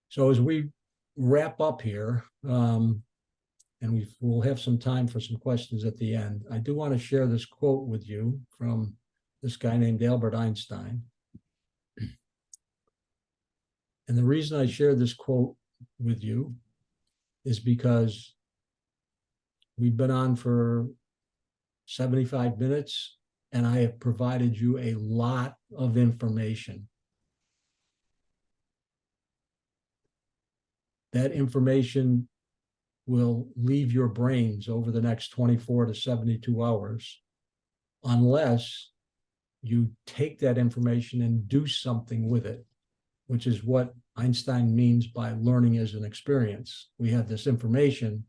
So as we wrap up here, and we'll have some time for some questions at the end, I do want to share this quote with you from this guy named Albert Einstein. And the reason I share this quote with you is because we've been on for 75 minutes, and I have provided you a lot of information. That information will leave your brains over the next 24 to 72 hours unless you take that information and do something with it, which is what Einstein means by learning as an experience. We have this information,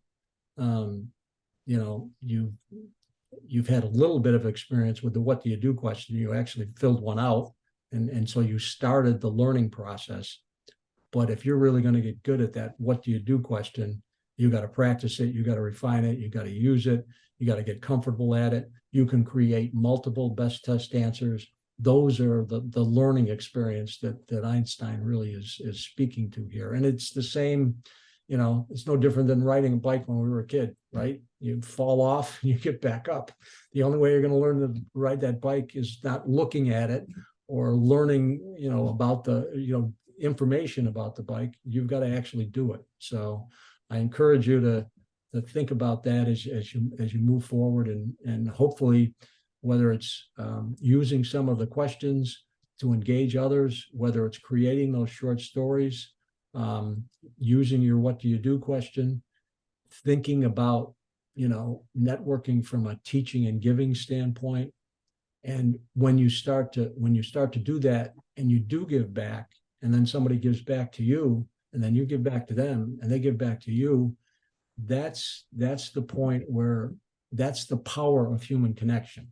you've had a little bit of experience with the what do you do question. You actually filled one out, and so you started the learning process. But if you're really going to get good at that what do you do question, you got to practice it, you got to refine it, you got to use it, you got to get comfortable at it. You can create multiple best test answers. Those are the learning experience that Einstein really is speaking to here. And it's the same, it's no different than riding a bike when we were a kid, right? You fall off, you get back up. The only way you're going to learn to ride that bike is not looking at it or learning, about the, information about the bike. You've got to actually do it. So I encourage you to think about that as you move forward, and hopefully, whether it's using some of the questions to engage others, whether it's creating those short stories, using your what do you do question, thinking about, networking from a teaching and giving standpoint. And when you start to do that and you do give back, and then somebody gives back to you, and then you give back to them and they give back to you, that's the point where that's the power of human connection.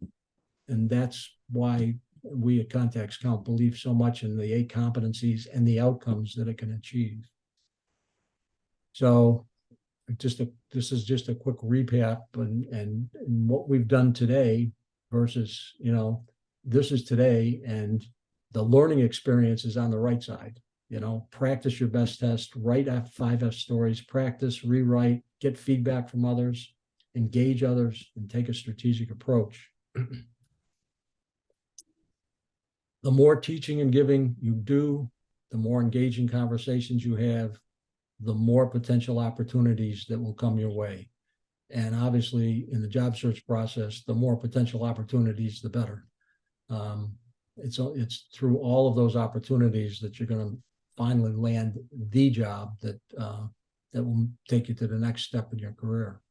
And that's why we at Contacts Count believe so much in the 8 competencies and the outcomes that it can achieve. So this is just a quick recap and what we've done today versus, this is today, and the learning experience is on the right side. Practice your best test, write 5F stories, practice, rewrite, get feedback from others, engage others, and take a strategic approach. The more teaching and giving you do, the more engaging conversations you have, the more potential opportunities that will come your way. And obviously, in the job search process, the more potential opportunities, the better. It's through all of those opportunities that you're going to finally land the job that will take you to the next step in your career.